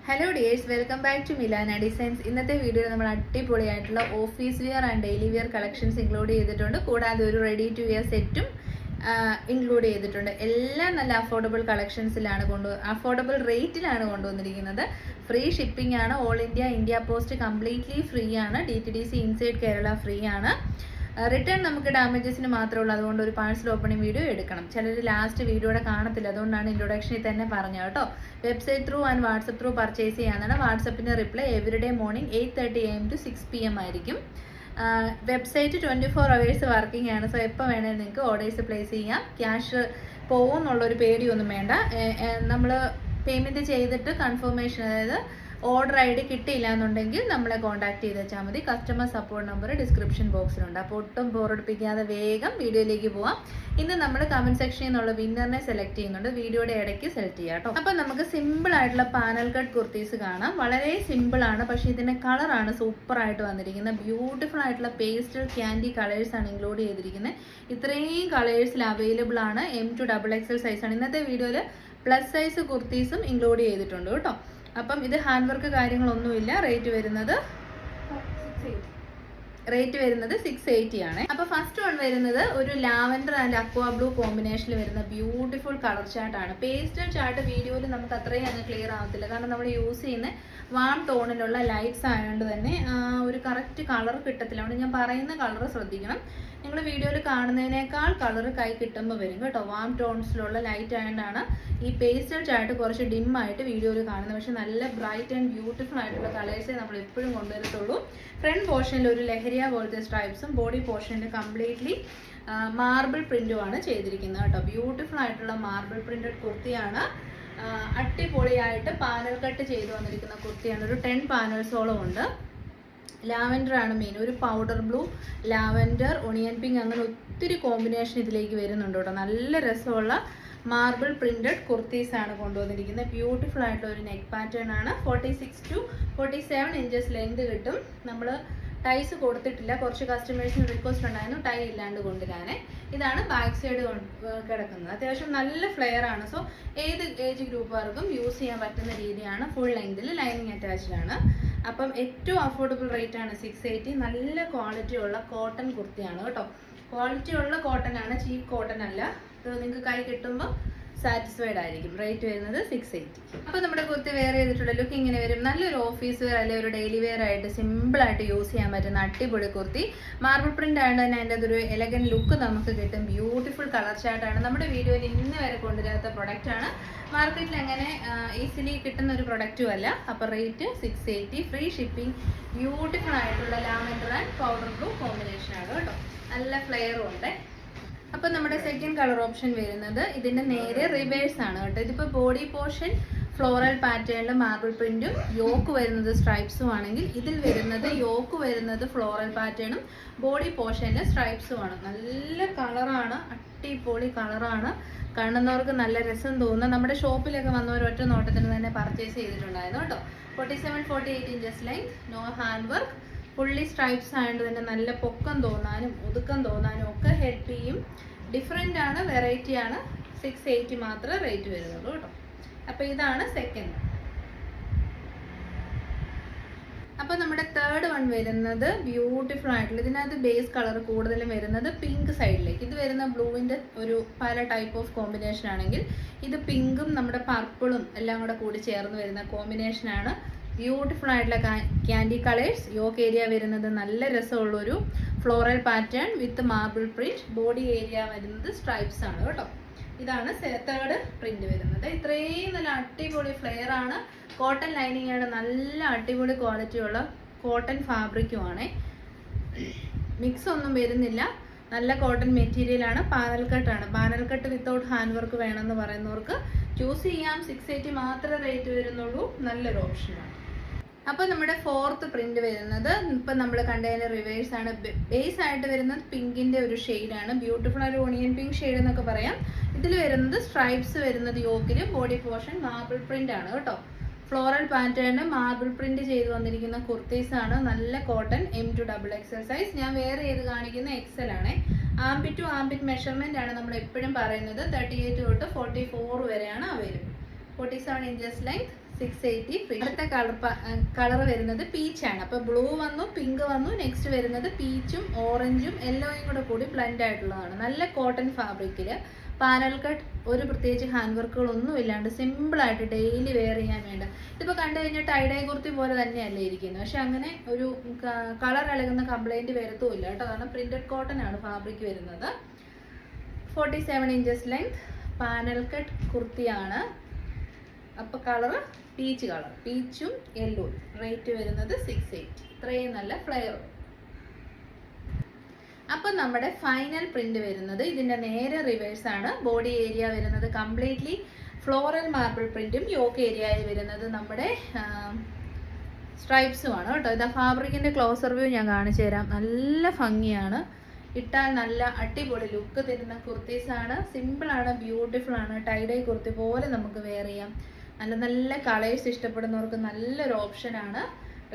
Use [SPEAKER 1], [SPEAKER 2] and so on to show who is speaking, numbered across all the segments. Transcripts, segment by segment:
[SPEAKER 1] Hello dears, welcome back to Milana designs. ഇന്നത്തെ വീഡിയോയിൽ നമ്മൾ അടിപൊളിയായിട്ടുള്ള office wear and daily wear collections include ചെയ്തിട്ടുണ്ട്. കൂടാതെ ഒരു റെഡി ടു വെയർ സെറ്റും ഇൻക്ലൂഡ് ചെയ്തിട്ടുണ്ട്. എല്ലാം നല്ല അഫോർഡബിൾ റേറ്റിലാണ് കൊണ്ടുവന്നിരിക്കുന്നത്. ഫ്രീ ഷിപ്പിംഗ് ആണ്. All India post completely free ആണ്. DTDC ഇൻസൈഡ് കേരള ഫ്രീ ആണ്. റിട്ടേൺ നമുക്ക് ഡാമേജസിന് മാത്രമേ ഉള്ളൂ. അതുകൊണ്ട് ഒരു പാഴ്സൽ ഓപ്പണിംഗ് വീഡിയോ എടുക്കണം. ചിലർ ലാസ്റ്റ് വീഡിയോയുടെ കാണത്തില്ല, അതുകൊണ്ടാണ് ഇൻട്രൊഡക്ഷനിൽ തന്നെ പറഞ്ഞത് കേട്ടോ. Website through and WhatsApp through purchase ചെയ്യാനാണ്. വാട്സപ്പിൻ്റെ reply everyday morning 8:30 AM to 6 PM ആയിരിക്കും. വെബ്സൈറ്റ് 24 hours വർക്കിംഗ് ആണ്. സോ എപ്പോൾ വേണേലും നിങ്ങൾക്ക് ഓർഡേഴ്സ് പ്ലേസ് ചെയ്യാം. ക്യാഷ് പോകുമെന്നുള്ളൊരു പേടിയൊന്നും വേണ്ട. നമ്മൾ പേയ്മെൻറ്റ് ചെയ്തിട്ട് കൺഫർമേഷൻ, അതായത് ഓർഡർ ID കിട്ടിയില്ല എന്നുണ്ടെങ്കിൽ നമ്മളെ കോൺടാക്ട് ചെയ്ത് വെച്ചാൽ മതി. കസ്റ്റമർ സപ്പോർട്ട് നമ്പർ ഡിസ്ക്രിപ്ഷൻ ബോക്സിലുണ്ട്. അപ്പോൾ ഒട്ടും ബോറടിപ്പിക്കാതെ വേഗം വീഡിയോയിലേക്ക് പോവാം. ഇന്ന് നമ്മൾ കമൻറ്റ് സെക്ഷനിൽ നിന്നുള്ള വിന്നറിനെ സെലക്ട് ചെയ്യുന്നുണ്ട്. വീഡിയോയുടെ ഇടയ്ക്ക് സെലക്ട് ചെയ്യാം കേട്ടോ. അപ്പോൾ നമുക്ക് സിമ്പിൾ ആയിട്ടുള്ള പാനൽ കട്ട് കുർത്തീസ് കാണാം. വളരെ സിമ്പിൾ ആണ്, പക്ഷേ ഇതിൻ്റെ കളറാണ് സൂപ്പറായിട്ട് വന്നിരിക്കുന്നത്. ബ്യൂട്ടിഫുൾ ആയിട്ടുള്ള പേസ്റ്റൽ ക്യാൻഡി കളേഴ്സാണ് ഇൻക്ലൂഡ് ചെയ്തിരിക്കുന്നത്. ഇത്രയും കളേഴ്സിൽ അവൈലബിൾ ആണ്. M to XXL സൈസാണ്. ഇന്നത്തെ വീഡിയോയിൽ പ്ലസ് സൈസ് കുർത്തീസും ഇൻക്ലൂഡ് ചെയ്തിട്ടുണ്ട് കേട്ടോ. അപ്പം ഇത് ഹാൻഡ് വർക്ക് കാര്യങ്ങളൊന്നുമില്ല. റേറ്റ് വരുന്നത് 680 ആണ്. അപ്പോൾ ഫസ്റ്റ് വൺ വരുന്നത് ഒരു ലാവൻഡർ ആൻഡ് അക്വാ ബ്ലൂ കോമ്പിനേഷനിൽ വരുന്ന ബ്യൂട്ടിഫുൾ കളർ ചാർട്ടാണ്. പേസ്റ്റൽ ചാർട്ട് വീഡിയോയിൽ നമുക്ക് അത്രയും അങ്ങ് ക്ലിയർ ആവത്തില്ല, കാരണം നമ്മൾ യൂസ് ചെയ്യുന്ന വാം ടോണിലുള്ള ലൈറ്റ്സ് ആയതുകൊണ്ട് തന്നെ ഒരു കറക്റ്റ് കളർ കിട്ടത്തില്ല. അതുകൊണ്ട് ഞാൻ പറയുന്ന കളർ ശ്രദ്ധിക്കണം. നിങ്ങൾ വീഡിയോയിൽ കാണുന്നതിനേക്കാൾ കളർ കൈ കിട്ടുമ്പോൾ വരും കേട്ടോ. വാം ടോൺസിലുള്ള ലൈറ്റ് ആയതുകൊണ്ടാണ് ഈ പേസ്റ്റൽ ചാർട്ട് കുറച്ച് ഡിമ്മായിട്ട് വീഡിയോയിൽ കാണുന്നത്. പക്ഷെ നല്ല ബ്രൈറ്റ് ആൻഡ് ബ്യൂട്ടിഫുൾ ആയിട്ടുള്ള കളേഴ്സേ നമ്മൾ എപ്പോഴും കൊണ്ടുവരത്തുള്ളൂ. ഫ്രണ്ട് പോർഷനിൽ ഒരു ലഹരിയ പോലത്തെ സ്ട്രൈപ്സും ബോഡി പോർഷനിൽ കംപ്ലീറ്റ്ലി മാർബിൾ പ്രിന്റുമാണ് ചെയ്തിരിക്കുന്നത് കേട്ടോ. ബ്യൂട്ടിഫുൾ ആയിട്ടുള്ള മാർബിൾ പ്രിന്റഡ് കുർത്തിയാണ്. അടിപൊളിയായിട്ട് പാനൽ കട്ട് ചെയ്ത് വന്നിരിക്കുന്ന കുർത്തിയാണ്. ഒരു 10 പാനൽസോളം ഉണ്ട്. ലാവൻഡർ ആണ് മെയിൻ. ഒരു powder blue, lavender, onion pink, അങ്ങനെ ഒത്തിരി കോമ്പിനേഷൻ ഇതിലേക്ക് വരുന്നുണ്ട് കേട്ടോ. നല്ല രസമുള്ള മാർബിൾ പ്രിന്റഡ് കുർത്തീസ് ആണ് കൊണ്ടുവന്നിരിക്കുന്നത്. ബ്യൂട്ടിഫുൾ ആയിട്ടുള്ള ഒരു നെക്ക് പാറ്റേൺ ആണ്. 46 to 47 inches ലെങ്ത് കിട്ടും. നമ്മൾ ടൈസ് കൊടുത്തിട്ടില്ല. കുറച്ച് കസ്റ്റമേഴ്സിന് റിക്വസ്റ്റ് ഉണ്ടായിരുന്നു ടൈ ഇല്ലാണ്ട് കൊണ്ടുവരാനേ. ഇതാണ് ബാക്ക് സൈഡ് കിടക്കുന്നത്. അത്യാവശ്യം നല്ല ഫ്ലെയർ ആണ്. സോ ഏത് ഏജ് ഗ്രൂപ്പുകാർക്കും യൂസ് ചെയ്യാൻ പറ്റുന്ന രീതിയാണ്. ഫുൾ ലെങ്തിൽ ലൈനിങ് അറ്റാച്ച്ഡ് ആണ്. അപ്പം ഏറ്റവും അഫോർഡബിൾ റേറ്റ് ആണ് 680. നല്ല ക്വാളിറ്റി ഉള്ള കോട്ടൺ കുർത്തിയാണ് കേട്ടോ. ക്വാളിറ്റി ഉള്ള കോട്ടൺ ആണ്, ചീപ്പ് കോട്ടൺ അല്ല. ഇത് നിങ്ങൾക്ക് കൈ കിട്ടുമ്പോൾ സാറ്റിസ്ഫൈഡ് ആയിരിക്കും. റേറ്റ് വരുന്നത് 680. അപ്പോൾ നമ്മുടെ കുർത്തി വെയർ ചെയ്തിട്ടുള്ള ലുക്ക് ഇങ്ങനെ വരും. നല്ലൊരു ഓഫീസ് വെയർ അല്ലെങ്കിൽ ഒരു ഡെയിലി വെയർ ആയിട്ട് സിമ്പിളായിട്ട് യൂസ് ചെയ്യാൻ പറ്റുന്ന അടിപൊളി കുർത്തി. മാർബിൾ പ്രിന്റ് ആയതുകൊണ്ട് തന്നെ അതിൻ്റെ അതൊരു എലഗൻ ലുക്ക് നമുക്ക് കിട്ടും. ബ്യൂട്ടിഫുൾ കളർ ചാർട്ടാണ്. നമ്മുടെ വീഡിയോയിൽ ഇന്ന് വരെ കൊണ്ടുവരാത്ത പ്രൊഡക്റ്റാണ്. മാർക്കറ്റിൽ അങ്ങനെ ഈസിലി കിട്ടുന്ന ഒരു പ്രൊഡക്റ്റും അല്ല. അപ്പോൾ റേറ്റ് 680. Free shipping. ബ്യൂട്ടിഫുൾ ആയിട്ടുള്ള ലാവൻഡർ ആൻഡ് പൗഡർ ബ്ലൂ കോമ്പിനേഷനാണ് കേട്ടോ. നല്ല ഫ്ലെയറും ഉണ്ട്. അപ്പോൾ നമ്മുടെ സെക്കൻഡ് കളർ ഓപ്ഷൻ വരുന്നത് ഇതിൻ്റെ നേരെ റിവേഴ്സ് ആണ് കേട്ടോ. ഇതിപ്പോൾ ബോഡി പോർഷൻ ഫ്ലോറൽ പാറ്റേണിൽ മാർബിൾ പ്രിന്റും യോക്ക് വരുന്നത് സ്ട്രൈപ്സും ആണെങ്കിൽ, ഇതിൽ വരുന്നത് യോക്ക് വരുന്നത് ഫ്ലോറൽ പാറ്റേണും ബോഡി പോർഷനിൽ സ്ട്രൈപ്സും ആണ്. നല്ല കളറാണ്, അടിപൊളി കളറാണ്. കാണുന്നവർക്ക് നല്ല രസം തോന്നുന്ന, നമ്മുടെ ഷോപ്പിലൊക്കെ വന്നവർ ഒറ്റ നോട്ടത്തിന് തന്നെ പർച്ചേസ് ചെയ്തിട്ടുണ്ടായിരുന്നു കേട്ടോ. 47-48 inches length, no hand work, fully stripes ആയതുകൊണ്ട് തന്നെ നല്ല പൊക്കം തോന്നാനും ഒതുക്കം തോന്നാനും ഒക്കെ ഹെൽപ്പ് ചെയ്യും. ഡിഫറെൻ്റ് ആണ്, വെറൈറ്റി ആണ്. 680 മാത്രമേ റേറ്റ് വരുന്നുള്ളൂ കേട്ടോ. അപ്പോൾ ഇതാണ് സെക്കൻഡ്. അപ്പോൾ നമ്മുടെ തേർഡ് വൺ വരുന്നത് ബ്യൂട്ടിഫുൾ ആയിട്ടുള്ള, ഇതിനകത്ത് ബേസ് കളർ കൂടുതലും വരുന്നത് പിങ്ക് സൈഡിലേക്ക്. ഇത് വരുന്ന ബ്ലൂവിൻ്റെ ഒരു പല ടൈപ്പ് ഓഫ് കോമ്പിനേഷൻ ആണെങ്കിൽ, ഇത് പിങ്കും നമ്മുടെ പർപ്പിളും എല്ലാം കൂടെ കൂടി ചേർന്ന് വരുന്ന കോമ്പിനേഷനാണ്. ബ്യൂട്ടിഫുൾ ആയിട്ടുള്ള ക്യാൻഡി കളേഴ്സ്. യോക്ക് ഏരിയ വരുന്നത് നല്ല രസമുള്ളൊരു ഫ്ലോറൽ പാറ്റേൺ വിത്ത് മാർബിൾ പ്രിന്റ്. ബോഡി ഏരിയ വരുന്നത് സ്ട്രൈപ്സ് ആണ് കേട്ടോ. ഇതാണ് തേർഡ് പ്രിന്റ് വരുന്നത്. ഇത്രയും നല്ല അടിപൊളി ഫ്ലെയർ ആണ്. കോട്ടൺ ലൈനിങ് ആണ്. നല്ല അടിപൊളി ക്വാളിറ്റിയുള്ള കോട്ടൺ ഫാബ്രിക്കുമാണ്. മിക്സ് ഒന്നും വരുന്നില്ല. നല്ല കോട്ടൺ മെറ്റീരിയലാണ്. പാനൽ കട്ടാണ്. Panel cut without hand work വേണമെന്ന് പറയുന്നവർക്ക് ചൂസ് ചെയ്യാം. 680 മാത്രമേ റേറ്റ് വരുന്നുള്ളൂ. നല്ലൊരു ഓപ്ഷനാണ്. അപ്പോൾ നമ്മുടെ ഫോർത്ത് പ്രിന്റ് വരുന്നത് ഇപ്പം നമ്മൾ കണ്ടതിൻ്റെ റിവേഴ്സ് ആണ്. ബേസ് ആയിട്ട് വരുന്നത് പിങ്കിൻ്റെ ഒരു ഷെയ്ഡാണ്. ബ്യൂട്ടിഫുൾ ഒരു ഓണിയൻ പിങ്ക് ഷെയ്ഡ് എന്നൊക്കെ പറയാം. ഇതിൽ വരുന്നത് സ്ട്രൈപ്സ് വരുന്നത് യോക്കിൽ, ബോഡി പോർഷൻ മാർബിൾ പ്രിന്റ് ആണ് കേട്ടോ. ഫ്ലോറൽ പാറ്റേണിന് മാർബിൾ പ്രിന്റ് ചെയ്ത് വന്നിരിക്കുന്ന കുർത്തീസ് ആണ്. നല്ല cotton, M to XXL size. ഞാൻ വേറെ ചെയ്ത് കാണിക്കുന്ന XL ആണ്. ആംബിറ്റ് ടു ആംബിറ്റ് മെഷർമെന്റ് ആണ് നമ്മൾ എപ്പോഴും പറയുന്നത്. 38 തൊട്ട് 44 വരെയാണ് അവൈലബിൾ. 47 inches length, 680 free. അടുത്ത കളർ വരുന്നത് പീച്ചാണ്. അപ്പോൾ ബ്ലൂ വന്നു, പിങ്ക് വന്നു, നെക്സ്റ്റ് വരുന്നത് പീച്ചും ഓറഞ്ചും യെല്ലോയും കൂടി ബ്ലെൻഡ് ആയിട്ടുള്ളതാണ്. നല്ല കോട്ടൺ ഫാബ്രിക്കിൽ പാനൽ കട്ട്, ഒരു പ്രത്യേകിച്ച് ഹാൻഡ് വർക്കുകളൊന്നും ഇല്ലാണ്ട് സിമ്പിളായിട്ട് ഡെയിലി വെയർ ചെയ്യാൻ വേണ്ട. ഇതിപ്പോൾ കണ്ടു കഴിഞ്ഞാൽ ടൈഡൈ കുർത്തി പോലെ തന്നെയല്ലേ ഇരിക്കുന്നത്, പക്ഷെ അങ്ങനെ ഒരു കളർ ഇളകുന്ന കംപ്ലൈൻറ്റ് വരത്തുമില്ല കേട്ടോ. കാരണം പ്രിന്റഡ് കോട്ടൺ ആണ് ഫാബ്രിക് വരുന്നത്. 47 ഇഞ്ചസ് ലെങ്ത് പാനൽ കട്ട് കുർത്തിയാണ്. അപ്പോൾ കളർ പീച്ച് കളർ, പീച്ചും യെല്ലോയും. റേറ്റ് വരുന്നത് 680. ഇത്രയും നല്ല ഫ്ലെയർ. അപ്പം നമ്മുടെ ഫൈനൽ പ്രിന്റ് വരുന്നത് ഇതിൻ്റെ നേരെ റിവേഴ്സ് ആണ്. ബോഡി ഏരിയ വരുന്നത് കംപ്ലീറ്റ്ലി ഫ്ലോറൽ മാർബിൾ പ്രിന്റും യോക്ക് ഏരിയയിൽ വരുന്നത് നമ്മുടെ സ്ട്രൈപ്സുമാണ് കേട്ടോ. ഇതാ ഫാബ്രിക്കിൻ്റെ ക്ലോസർ വ്യൂ ഞാൻ കാണിച്ചു തരാം. നല്ല ഭംഗിയാണ്, ഇട്ടാൽ നല്ല അടിപൊളി ലുക്ക് തരുന്ന കുർത്തീസാണ്. സിമ്പിളാണ്, ബ്യൂട്ടിഫുൾ ആണ്. ടൈഡൈ കുർത്തി പോലെ നമുക്ക് വെയർ ചെയ്യാം. നല്ല നല്ല കളേഴ്സ് ഇഷ്ടപ്പെടുന്നവർക്ക് നല്ലൊരു ഓപ്ഷനാണ്.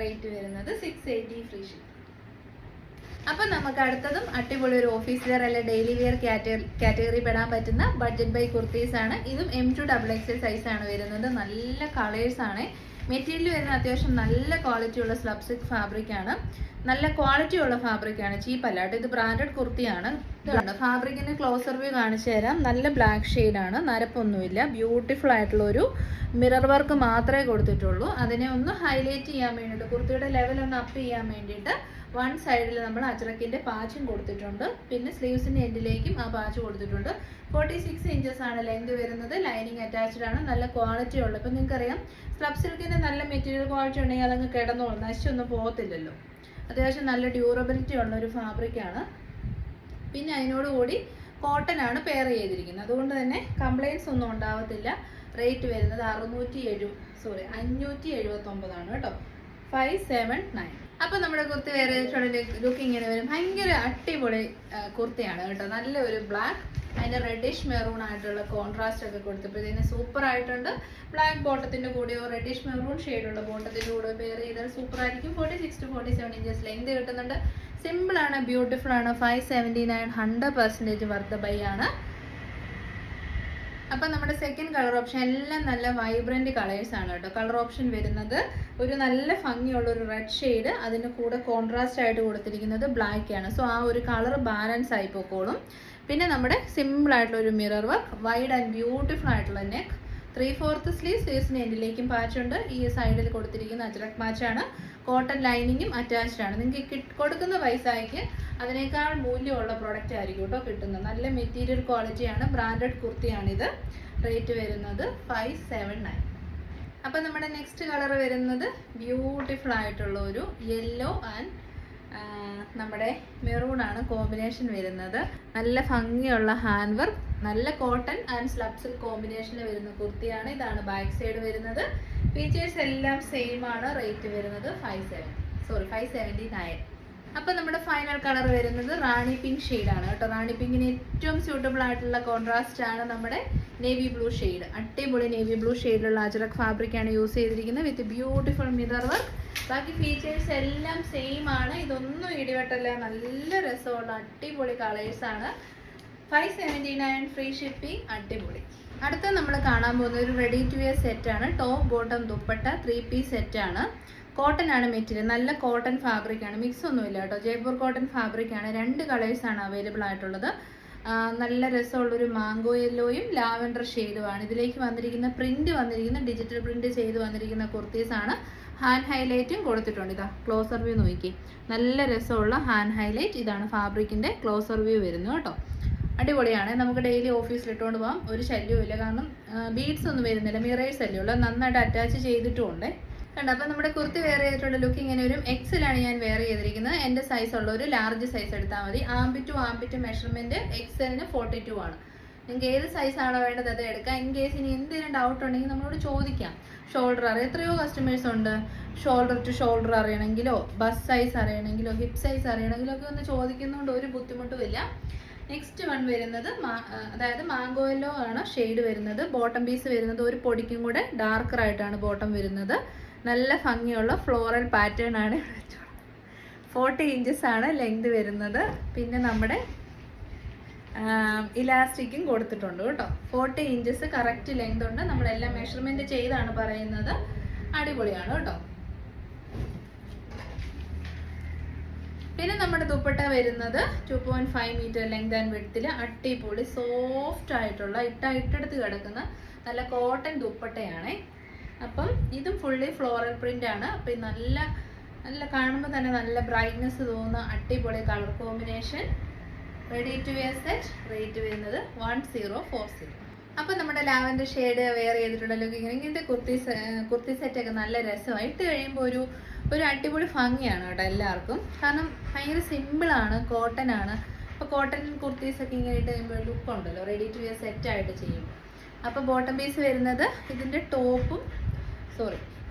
[SPEAKER 1] റേറ്റ് വരുന്നത് 680 ഫ്രീ ഷിപ്പ്. അപ്പം നമുക്ക് അടുത്തതും അടിപൊളി ഒരു ഓഫീസ് വെയർ അല്ലെ ഡെയിലി വെയർ കാറ്റഗറി പെടാൻ പറ്റുന്ന ബഡ്ജറ്റ് ബൈ കുർത്തീസ് ആണ്. ഇതും M2 XXL സൈസാണ് വരുന്നത്. നല്ല കളേഴ്സ് ആണ്. മെറ്റീരിയൽ വരുന്ന അത്യാവശ്യം നല്ല ക്വാളിറ്റി ഉള്ള സ്ലബ് സിൽക്ക് ഫാബ്രിക് ആണ്. നല്ല ക്വാളിറ്റി ഉള്ള ഫാബ്രിക് ആണ്, ചീപ്പ് അല്ലാണ്ട്. ഇത് ബ്രാൻഡഡ് കുർത്തിയാണ്. ഇതുണ്ട് ഫാബ്രിക്കിന്റെ ക്ലോസർ വ്യൂ കാണിച്ചു തരാം. നല്ല ബ്ലാക്ക് ഷെയ്ഡാണ്, നരപ്പൊന്നുമില്ല. ബ്യൂട്ടിഫുൾ ആയിട്ടുള്ള ഒരു മിറർ വർക്ക് മാത്രമേ കൊടുത്തിട്ടുള്ളൂ. അതിനെ ഒന്ന് ഹൈലൈറ്റ് ചെയ്യാൻ വേണ്ടിയിട്ട്, കുർത്തിയുടെ ലെവൽ ഒന്ന് അപ്പ് ചെയ്യാൻ വേണ്ടിയിട്ട് വൺ സൈഡിൽ നമ്മൾ അജ്രക്കിന്റെ പാച്ചും കൊടുത്തിട്ടുണ്ട്. പിന്നെ സ്ലീവ്സിന്റെ എൻഡിലേക്കും ആ പാച്ച് കൊടുത്തിട്ടുണ്ട്. 46 ഇഞ്ചസ് ആണ് ലെങ്ത് വരുന്നത്. ലൈനിങ് അറ്റാച്ച്ഡ് ആണ്. നല്ല ക്വാളിറ്റി ഉള്ളത്. ഇപ്പം നിങ്ങൾക്കറിയാം സ്ലബ് സിൽക്കിന്റെ നല്ല മെറ്റീരിയൽ ക്വാളിറ്റി ഉണ്ടെങ്കിൽ അതങ്ങ് കിടന്നോളും, നശിച്ചൊന്നും പോകത്തില്ലല്ലോ. അത്യാവശ്യം നല്ല ഡ്യൂറബിലിറ്റി ഉള്ള ഒരു ഫാബ്രിക്കാണ്. പിന്നെ അതിനോടുകൂടി കോട്ടൺ ആണ് പെയർ ചെയ്തിരിക്കുന്നത്, അതുകൊണ്ട് തന്നെ കംപ്ലൈൻറ്റ്സ് ഒന്നും ഉണ്ടാവത്തില്ല. റേറ്റ് വരുന്നത് 579 ആണ് കേട്ടോ. 579. അപ്പോൾ നമ്മുടെ കുർത്തി വേറെ ലുക്ക് ഇങ്ങനെ വരും. ഭയങ്കര അടിപൊളി കുർത്തിയാണ് കേട്ടോ. നല്ല ഒരു ബ്ലാക്ക്, അതിൻ്റെ റെഡിഷ് മെറൂൺ ആയിട്ടുള്ള കോൺട്രാസ്റ്റ് ഒക്കെ കൊടുത്തപ്പോൾ ഇതിന് സൂപ്പർ ആയിട്ടുണ്ട്. ബ്ലാക്ക് ബോട്ടത്തിൻ്റെ കൂടെയോ റെഡിഷ് മെറൂൺ ഷെയ്ഡുള്ള ബോട്ടത്തിൻ്റെ കൂടെയോ പെയർ ചെയ്താൽ സൂപ്പർ ആയിരിക്കും. 46 to 47 ഇഞ്ചസ് ലെങ്ത് കിട്ടുന്നുണ്ട്. സിമ്പിളാണ്, ബ്യൂട്ടിഫുൾ ആണ്. 579, 100% വർത്ത് ബൈ ആണ്. അപ്പം നമ്മുടെ സെക്കൻഡ് കളർ ഓപ്ഷൻ എല്ലാം നല്ല വൈബ്രന്റ് കളേഴ്സ് ആണ് കേട്ടോ. കളർ ഓപ്ഷൻ വരുന്നത് ഒരു നല്ല ഭംഗിയുള്ള ഒരു റെഡ് ഷെയ്ഡ്, അതിന് കൂടെ കോൺട്രാസ്റ്റ് ആയിട്ട് കൊടുത്തിരിക്കുന്നത് ബ്ലാക്ക് ആണ്. സോ ആ ഒരു കളർ ബാലൻസ് ആയി പോക്കോളും. പിന്നെ നമ്മുടെ സിമ്പിൾ ആയിട്ടുള്ള ഒരു mirror work, wide and beautiful ആയിട്ടുള്ള നെക്ക്, 3/4 സ്ലീവ്സിന് എൻഡിലേക്കും പാച്ചുണ്ട്. ഈ സൈഡിൽ കൊടുത്തിരിക്കുന്ന അജ്രക് പാച്ചാണ്. കോട്ടൺ ലൈനിങ്ങും അറ്റാച്ച്ഡ് ആണ്. നിങ്ങൾക്ക് കൊടുക്കുന്ന പൈസയ്ക്ക് അതിനേക്കാൾ മൂല്യമുള്ള പ്രൊഡക്റ്റ് ആയിരിക്കും കേട്ടോ കിട്ടുന്നത്. നല്ല മെറ്റീരിയൽ ക്വാളിറ്റിയാണ്, ബ്രാൻഡഡ് കുർത്തിയാണിത്. റേറ്റ് വരുന്നത് 579. അപ്പം നമ്മുടെ നെക്സ്റ്റ് കളർ വരുന്നത് ബ്യൂട്ടിഫുൾ ആയിട്ടുള്ള ഒരു യെല്ലോ ആൻഡ് നമ്മുടെ മെറൂൺ ആണ് കോമ്പിനേഷൻ വരുന്നത്. നല്ല ഭംഗിയുള്ള ഹാൻഡ് വർക്ക്, നല്ല കോട്ടൺ ആൻഡ് സ്ലബ് സിൽക്ക് കോമ്പിനേഷനിൽ വരുന്ന കുർത്തിയാണ്. ഇതാണ് ബാക്ക് സൈഡ് വരുന്നത്. ഫീച്ചേഴ്സ് എല്ലാം സെയിം ആണ്. റേറ്റ് വരുന്നത് 579. അപ്പം നമ്മുടെ ഫൈനൽ കളർ വരുന്നത് റാണി പിങ്ക് ഷെയ്ഡാണ് കേട്ടോ. റാണി പിങ്കിന് ഏറ്റവും സ്യൂട്ടബിൾ ആയിട്ടുള്ള കോൺട്രാസ്റ്റ് ആണ് നമ്മുടെ നേവി ബ്ലൂ ഷെയ്ഡ്. അടിപൊളി നേവി ബ്ലൂ ഷെയ്ഡിലുള്ള അജ്രക് ഫാബ്രിക്കാണ് യൂസ് ചെയ്തിരിക്കുന്നത് വിത്ത് ബ്യൂട്ടിഫുൾ മിറർ വർക്ക്. ബാക്കി ഫീച്ചേഴ്സ് എല്ലാം സെയിം ആണ്. ഇതൊന്നും ഇടിവെട്ടല്ല, നല്ല രസമുള്ള അടിപൊളി കളേഴ്സാണ്. 579 ഫ്രീ ഷിപ്പിംഗ്. അടിപൊളി. അടുത്ത നമ്മൾ കാണാൻ പോകുന്ന ഒരു റെഡി ടു വെയർ സെറ്റാണ്. ടോപ്പ് ബോട്ടം ദുപ്പട്ട 3 പീസ് സെറ്റാണ്. കോട്ടൺ ആണ് മെറ്റീരിയൽ, നല്ല കോട്ടൺ ഫാബ്രിക് ആണ്, മിക്സ് ഒന്നുമില്ല കേട്ടോ. ജയ്പൂർ കോട്ടൺ ഫാബ്രിക് ആണ്. 2 കളേഴ്സാണ് അവൈലബിൾ ആയിട്ടുള്ളത്. നല്ല രസമുള്ളൊരു മാംഗോ യെല്ലോയും ലാവൻഡർ ഷെയ്ഡുമാണ്. ഇതിലേക്ക് വന്നിരിക്കുന്ന ഡിജിറ്റൽ പ്രിന്റ് ചെയ്ത് വന്നിരിക്കുന്ന കുർത്തീസാണ്. ഹാൻഡ് ഹൈലൈറ്റും കൊടുത്തിട്ടുണ്ട്. ഇതാ ക്ലോസർ വ്യൂ നോക്കി, നല്ല രസമുള്ള ഹാൻഡ് ഹൈലൈറ്റ്. ഇതാണ് ഫാബ്രിക്കിന്റെ ക്ലോസർ വ്യൂ വരുന്നത് കേട്ടോ. അടിപൊളിയാണ്. നമുക്ക് ഡെയിലി ഓഫീസിൽ ഇട്ടുകൊണ്ട് പോകാം, ഒരു ശല്യവും ഇല്ല. കാരണം ബീഡ്സ് ഒന്നും വരുന്നില്ല, മിറേഴ്സ് അല്ലേ ഉള്ളൂ. നന്നായിട്ട് അറ്റാച്ച് ചെയ്തിട്ടുമുണ്ട് കണ്ടോ. അപ്പം നമ്മുടെ കുർത്തി വെയർ ചെയ്തിട്ടുള്ള ലുക്ക് ഇങ്ങനെ വരും. എക്സലാണ് ഞാൻ വെയർ ചെയ്തിരിക്കുന്നത്. എൻ്റെ സൈസ് ഉള്ള ഒരു ലാർജ് സൈസ് എടുത്താൽ മതി. ആംബിറ്റ് മെഷർമെന്റ് എക്സലിന് 42 ആണ്. നിങ്ങൾക്ക് ഏത് സൈസാണോ വേണ്ടത് അത് എടുക്കാം. ഇൻ കേസ് ഇനി എന്തെങ്കിലും ഡൗട്ട് ഉണ്ടെങ്കിൽ നമ്മളോട് ചോദിക്കാം. ഷോൾഡർ അറിയാം, എത്രയോ കസ്റ്റമേഴ്സ് ഉണ്ട്. ഷോൾഡർ ടു ഷോൾഡർ അറിയണമെങ്കിലോ ബസ് സൈസ് അറിയണമെങ്കിലോ ഹിപ്പ് സൈസ് അറിയണമെങ്കിലോ ഒക്കെ ഒന്ന് ചോദിക്കുന്നതുകൊണ്ട് ഒരു ബുദ്ധിമുട്ടും ഇല്ല. നെക്സ്റ്റ് വൺ വരുന്നത് അതായത് മാംഗോ യെല്ലോ ആണ് ഷെയ്ഡ് വരുന്നത്. ബോട്ടം പീസ് വരുന്നത് ഒരു പൊടിക്കും കൂടെ ഡാർക്കർ ആയിട്ടാണ് ബോട്ടം വരുന്നത്. നല്ല ഭംഗിയുള്ള ഫ്ലോറൽ പാറ്റേൺ ആണ്. 40 ഇഞ്ചസ് ആണ് ലെങ്ത് വരുന്നത്. പിന്നെ നമ്മുടെ ഇലാസ്റ്റിക്കും കൊടുത്തിട്ടുണ്ട് കേട്ടോ. 40 ഇഞ്ചസ് കറക്റ്റ് ലെങ്ത് ഉണ്ട്. നമ്മളെല്ലാം മെഷർമെന്റ് ചെയ്താണ് പറയുന്നത്. അടിപൊളിയാണ് കേട്ടോ. പിന്നെ നമ്മുടെ ദുപ്പട്ട വരുന്നത് 2.5 മീറ്റർ ലെങ്ത് ആൻഡ് വിഡ്ത്തിൽ അടിപൊളി സോഫ്റ്റ് ആയിട്ടുള്ള ഇട്ടെടുത്ത് കിടക്കുന്ന നല്ല കോട്ടൺ ദുപ്പട്ടയാണ്. അപ്പം ഇതും ഫുള്ളി ഫ്ലോറൽ പ്രിന്റ് ആണ്. അപ്പം നല്ല നല്ല കാണുമ്പോൾ തന്നെ നല്ല ബ്രൈറ്റ്നെസ് തോന്നുന്ന അടിപൊളി colour combination. Ready to wear set. Rate വരുന്നത് 1040. അപ്പം നമ്മുടെ ലാവൻഡർ ഷെയ്ഡ് വെയർ ചെയ്തിട്ടുണ്ടല്ലോ. ഇങ്ങനത്തെ കുർത്തി സെറ്റൊക്കെ നല്ല രസമാണ്. ഇട്ട് കഴിയുമ്പോൾ ഒരു അടിപൊളി ഭംഗിയാണ് കേട്ടോ എല്ലാവർക്കും. കാരണം ഭയങ്കര സിമ്പിളാണ്, കോട്ടൺ ആണ്. അപ്പോൾ കോട്ടൺ കുർത്തീസൊക്കെ ഇങ്ങനെ ഇട്ട് കഴിയുമ്പോൾ ലുക്ക് ഉണ്ടല്ലോ, റെഡി ടു വെയർ സെറ്റായിട്ട് ചെയ്യും. അപ്പോൾ ബോട്ടം പീസ് വരുന്നത്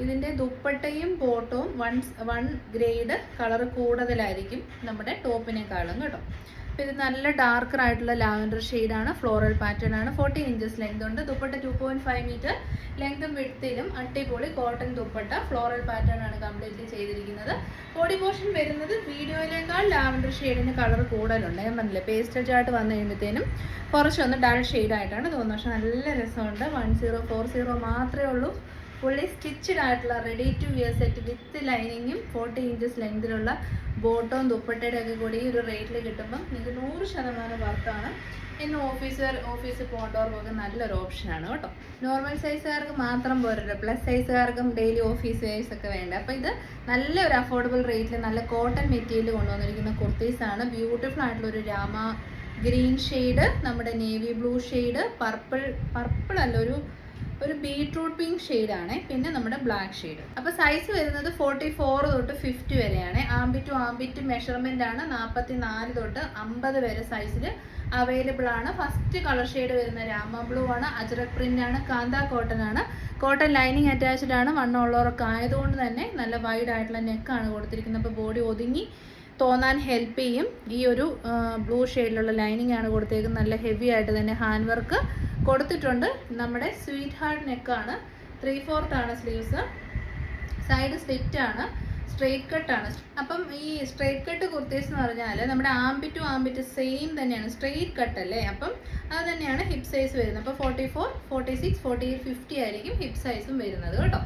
[SPEAKER 1] ഇതിൻ്റെ ദുപ്പട്ടയും ബോട്ടവും 1 ഗ്രേഡ് കളർ കൂടുതലായിരിക്കും നമ്മുടെ ടോപ്പിനേക്കാളും കേട്ടോ. അപ്പോൾ ഇത് നല്ല ഡാർക്കർ ആയിട്ടുള്ള ലാവൻഡർ ഷെയ്ഡാണ്. ഫ്ലോറൽ പാറ്റേൺ ആണ്. 14 ഇഞ്ചസ് ലെങ്ത് ഉണ്ട്. ദുപ്പട്ട 2.5 മീറ്റർ ലെങ്തും വിഡ്ത്തിലും അടിപൊളി കോട്ടൺ ദുപ്പട്ട. ഫ്ലോറൽ പാറ്റേൺ ആണ് കംപ്ലീറ്റ്ലി ചെയ്തിരിക്കുന്നത്. ബോഡി പോർഷൻ വരുന്നത് വീഡിയോയിലേക്കാൾ ലാവൻഡർ ഷെയ്ഡിന് കളർ കൂടുതലുണ്ട്. ഞാൻ പറഞ്ഞില്ലേ, പേസ്റ്റൽ ചാർട്ട് വന്നു കഴിയുമ്പോഴത്തേനും കുറച്ചൊന്ന് ഡൾ ഷെയ്ഡായിട്ടാണ് തോന്നുന്നത്. പക്ഷെ നല്ല രസമുണ്ട്. 1040 മാത്രമേ ഉള്ളൂ. ഫുള്ളി സ്റ്റിച്ചഡ് ആയിട്ടുള്ള ready to wear set with ലൈനിങ്ങും 40 ഇഞ്ചസ് ലെങ്തിലുള്ള ബോട്ടവും ദുപ്പട്ടയുടെ ഒക്കെ കൂടി ഈ ഒരു റേറ്റിൽ കിട്ടുമ്പം നിങ്ങൾക്ക് 100% വർത്താണ്. ഇന്ന് ഓഫീസ് പോകേണ്ടവർക്കൊക്കെ നല്ലൊരു ഓപ്ഷനാണ് കേട്ടോ. നോർമൽ സൈസുകാർക്ക് മാത്രം പോരല്ലോ, പ്ലസ് സൈസുകാർക്കും ഡെയിലി ഓഫീസ് വെയർസ് ഒക്കെ വേണ്ട. അപ്പോൾ ഇത് നല്ലൊരു അഫോർഡബിൾ റേറ്റിൽ നല്ല കോട്ടൺ മെറ്റീരിയൽ കൊണ്ടുവന്നിരിക്കുന്ന കുർത്തീസാണ്. ബ്യൂട്ടിഫുൾ ആയിട്ടുള്ള ഒരു രാമ ഗ്രീൻ ഷെയ്ഡ്, നമ്മുടെ നേവി ബ്ലൂ ഷെയ്ഡ്, പർപ്പിൾ അല്ല, ഒരു ബീട്രൂട്ട് പിങ്ക് ഷെയ്ഡാണ്. പിന്നെ നമ്മുടെ ബ്ലാക്ക് ഷെയ്ഡ്. അപ്പോൾ സൈസ് വരുന്നത് 44 തൊട്ട് 50 വരെയാണ്. ആംബിറ്റ് ടു ആംബിറ്റ് മെഷർമെന്റ് ആണ്. 44 തൊട്ട് 50 വരെ സൈസിൽ അവൈലബിൾ ആണ്. ഫസ്റ്റ് കളർ ഷെയ്ഡ് വരുന്ന രാമ ബ്ലൂ ആണ്. അജ്രക് പ്രിന്റ് ആണ്. കാന്ത കോട്ടൺ ആണ്. കോട്ടൺ ലൈനിങ് അറ്റാച്ച്ഡ് ആണ്. വണ്ണമുള്ളവർക്ക് ആയതുകൊണ്ട് തന്നെ നല്ല വൈഡ് ആയിട്ടുള്ള നെക്കാണ് കൊടുത്തിരിക്കുന്നത്. അപ്പോൾ ബോഡി ഒതുങ്ങി തോന്നാൻ ഹെൽപ്പ് ചെയ്യും. ഈ ഒരു ബ്ലൂ ഷെയ്ഡിലുള്ള ലൈനിങ് ആണ് കൊടുത്തേക്കുന്നത്. നല്ല ഹെവി ആയിട്ട് തന്നെ ഹാൻഡ് വർക്ക് കൊടുത്തിട്ടുണ്ട്. നമ്മുടെ സ്വീറ്റ് ഹാർട്ട് നെക്കാണ്. 3/4 ആണ് സ്ലീവ്സ്. സൈഡ് സ്ലിറ്റ് ആണ്. സ്ട്രെയിറ്റ് കട്ടാണ്. അപ്പം ഈ സ്ട്രെയിറ്റ് കട്ട് കുർത്തീസ് എന്ന് പറഞ്ഞാൽ നമ്മുടെ ആംബിറ്റ് ടു ആംബിറ്റ് സെയിം തന്നെയാണ്. സ്ട്രെയിറ്റ് കട്ട് അല്ലേ. അപ്പം അത് തന്നെയാണ് ഹിപ്പ് സൈസ് വരുന്നത്. അപ്പോൾ 44, 46, 48, 50 ആയിരിക്കും ഹിപ്പ് സൈസും വരുന്നത് കേട്ടോ.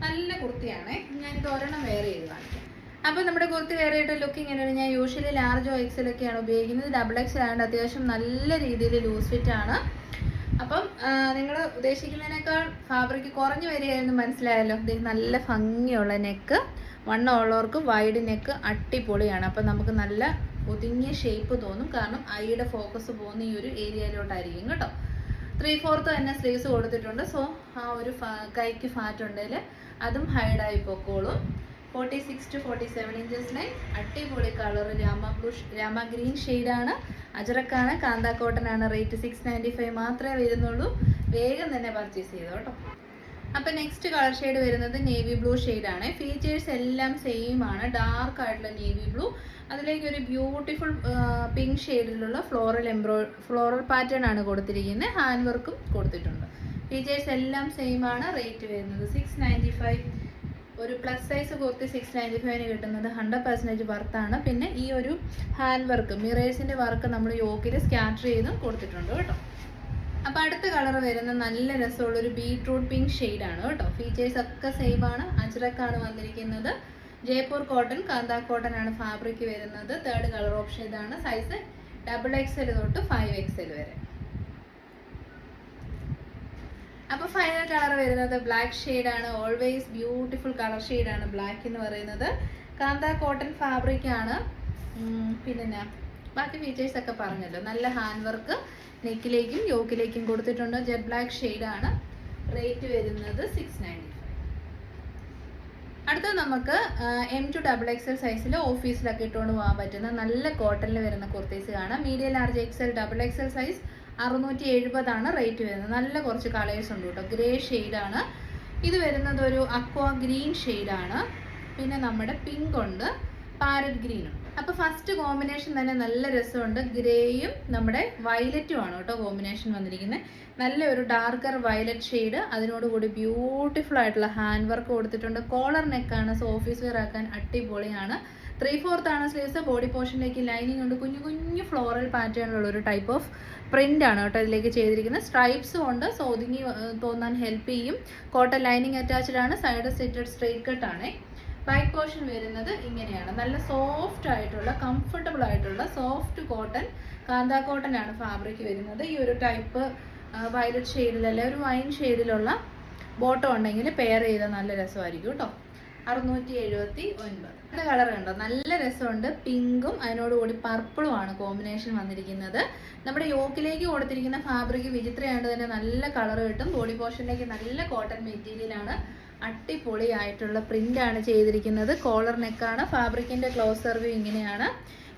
[SPEAKER 1] നല്ല കുർത്തിയാണ്. ഞാനിത് ഒരെണ്ണം വെയർ ചെയ്ത് കാണിക്കാം. അപ്പോൾ നമ്മുടെ കുർത്തി വെയർ ചെയ്തിട്ട് ലുക്ക് ഇങ്ങനെയാണ്. ഞാൻ യൂഷ്വലി ലാർജോ എക്സലൊക്കെയാണ് ഉപയോഗിക്കുന്നത്. XXL ആയതുകൊണ്ട് അത്യാവശ്യം നല്ല രീതിയിൽ ലൂസ് ഫിറ്റ് ആണ്. അപ്പം നിങ്ങൾ ഉദ്ദേശിക്കുന്നതിനേക്കാൾ ഫാബ്രിക് കുറഞ്ഞു വരികയെന്ന് മനസ്സിലായല്ലോ. ഇത് നല്ല ഭംഗിയുള്ള നെക്ക്, വണ്ണമുള്ളവർക്ക് വൈഡ് നെക്ക് അടിപൊളിയാണ്. അപ്പം നമുക്ക് നല്ല ഒതുങ്ങിയ ഷേപ്പ് തോന്നും. കാരണം ഐയുടെ ഫോക്കസ് പോകുന്ന ഈ ഒരു ഏരിയയിലോട്ടായിരിക്കും കേട്ടോ. 3/4 തന്നെ സ്ലീവ്സ് കൊടുത്തിട്ടുണ്ട്. സോ ആ ഒരു കൈക്ക് ഫാറ്റ് ഉണ്ടെങ്കിൽ അതും ഹൈഡായി പൊക്കോളും. 46 to 47 ഇഞ്ചസ് ലൈൻ. അടിപൊളി കളർ രാമ ഗ്രീൻ ഷെയ്ഡാണ്. അജറക്കാണ്. കാന്ത കോട്ടൺ ആണ്. റേറ്റ് 695 മാത്രമേ വരുന്നുള്ളൂ. വേഗം തന്നെ പർച്ചേസ് ചെയ്തോ കേട്ടോ. അപ്പം നെക്സ്റ്റ് കളർ ഷെയ്ഡ് വരുന്നത് നേവി ബ്ലൂ ഷെയ്ഡാണ്. ഫീച്ചേഴ്സ് എല്ലാം സെയിം ആണ്. ഡാർക്ക് ആയിട്ടുള്ള നേവി ബ്ലൂ, അതിലേക്ക് ഒരു ബ്യൂട്ടിഫുൾ പിങ്ക് ഷെയ്ഡിലുള്ള ഫ്ലോറൽ പാറ്റേൺ ആണ് കൊടുത്തിരിക്കുന്നത്. ഹാൻഡ് വർക്കും കൊടുത്തിട്ടുണ്ട്. ഫീച്ചേഴ്സ് എല്ലാം സെയിം ആണ്. റേറ്റ് വരുന്നത് 695. ഒരു പ്ലസ് സൈസ് കുർത്തി 695 കിട്ടുന്നത് 100% വർത്താണ്. പിന്നെ ഈ ഒരു ഹാൻഡ് വർക്ക്, മിറേഴ്സിൻ്റെ വർക്ക് നമ്മൾ യോക്കിൽ സ്കാറ്റർ ചെയ്തും കൊടുത്തിട്ടുണ്ട് കേട്ടോ. അപ്പോൾ അടുത്ത കളർ വരുന്ന നല്ല രസമുള്ളൊരു ബീട്രൂട്ട് പിങ്ക് ഷെയ്ഡാണ് കേട്ടോ. ഫീച്ചേഴ്സ് ഒക്കെ സെയിം ആണ്. അജ്രക്കാണ് വന്നിരിക്കുന്നത്. ജയ്പൂർ കോട്ടൺ, കാന്ത കോട്ടൺ ആണ് ഫാബ്രിക് വരുന്നത്. തേർഡ് കളർ ഓപ്ഷൻ ഇതാണ്. സൈസ് XXL തൊട്ട് 5XL വരെ. അപ്പോൾ ഫൈനൽ കളർ വരുന്നത് ബ്ലാക്ക് ഷെയ്ഡാണ്. ഓൾവേസ് ബ്യൂട്ടിഫുൾ കളർ ഷെയ്ഡാണ് ബ്ലാക്ക് എന്ന് പറയുന്നത്. കാന്ത കോട്ടൺ ഫാബ്രിക് ആണ്. പിന്നെ ബാക്കി ഫീച്ചേഴ്സ് ഒക്കെ പറഞ്ഞല്ലോ. നല്ല ഹാൻഡ് വർക്ക് നെക്കിലേക്കും യോക്കിലേക്കും കൊടുത്തിട്ടുണ്ട്. ജെറ്റ് ബ്ലാക്ക് ഷെയ്ഡാണ്. റേറ്റ് വരുന്നത് 695. അടുത്തത് നമുക്ക് M to XXL സൈസിൽ ഓഫീസിലൊക്കെ ഇട്ടുകൊണ്ട് പോകാൻ പറ്റുന്ന നല്ല കോട്ടണിൽ വരുന്ന കുർത്തീസ് കാണാം. Medium large XL XXL size 670 rate വരുന്നത്. നല്ല കുറച്ച് കളേഴ്സ് ഉണ്ട് കേട്ടോ. ഗ്രേ ഷെയ്ഡാണ്. ഇത് വരുന്നത് ഒരു അക്വാ ഗ്രീൻ ഷെയ്ഡാണ്. പിന്നെ നമ്മുടെ പിങ്ക് ഉണ്ട്, പാരറ്റ് ഗ്രീനും. അപ്പോൾ ഫസ്റ്റ് കോമ്പിനേഷൻ തന്നെ നല്ല രസമുണ്ട്. ഗ്രേയും നമ്മുടെ വയലറ്റും ആണ് കേട്ടോ കോമ്പിനേഷൻ വന്നിരിക്കുന്നത്. നല്ല ഒരു ഡാർക്കർ വയലറ്റ് ഷെയ്ഡ്, അതിനോടുകൂടി ബ്യൂട്ടിഫുൾ ആയിട്ടുള്ള ഹാൻഡ് വർക്ക് കൊടുത്തിട്ടുണ്ട്. കോളർ നെക്കാണ്. സോ ഓഫീസ് വെയർ ആക്കാൻ അടിപൊളിയാണ്. 3/4 ആണ് സ്ലീവ്സ്. ബോഡി പോർഷനിലേക്ക് ലൈനിങ് ഉണ്ട്. കുഞ്ഞു കുഞ്ഞു ഫ്ലോറൽ പാറ്റേണിലുള്ള ഒരു ടൈപ്പ് ഓഫ് പ്രിന്റ് ആണ് കേട്ടോ ഇതിലേക്ക് ചെയ്തിരിക്കുന്നത്. സ്ട്രൈപ്സും ഉണ്ട്, സോ ഒതുങ്ങി തോന്നാൻ ഹെൽപ്പ് ചെയ്യും. കോട്ടൺ ലൈനിങ് അറ്റാച്ച്ഡ് ആണ്. സൈഡ് സ്റ്റിറ്റഡ് സ്ട്രെയിറ്റ് കട്ട് ആണ്. ബാക്ക് പോർഷൻ വരുന്നത് ഇങ്ങനെയാണ്. നല്ല സോഫ്റ്റ് ആയിട്ടുള്ള കംഫർട്ടബിൾ ആയിട്ടുള്ള സോഫ്റ്റ് കോട്ടൺ, കാന്താ കോട്ടൺ ആണ് ഫാബ്രിക് വരുന്നത്. ഈ ഒരു ടൈപ്പ് വയലറ്റ് ഷെയ്ഡിലല്ല ഒരു വൈൻ ഷെയ്ഡിലുള്ള ബോട്ടം ഉണ്ടെങ്കിൽ പെയർ ചെയ്താൽ നല്ല രസമായിരിക്കും കേട്ടോ. 679. ഇത് കളർ കണ്ടോ, നല്ല രസമുണ്ട്. പിങ്കും അതിനോടുകൂടി പർപ്പിളും ആണ് കോമ്പിനേഷൻ വന്നിരിക്കുന്നത്. നമ്മുടെ യോക്കിലേക്ക് കൊടുത്തിരിക്കുന്ന ഫാബ്രിക് വിചിത്രമായിട്ട് തന്നെ നല്ല കളർ കിട്ടും. ബോഡി പോർഷനിലേക്ക് നല്ല കോട്ടൺ മെറ്റീരിയലാണ്. അടിപൊളിയായിട്ടുള്ള പ്രിന്റ് ആണ് ചെയ്തിരിക്കുന്നത്. കോളർ നെക്കാണ്. ഫാബ്രിക്കിന്റെ ക്ലോസർ വ്യൂ ഇങ്ങനെയാണ്.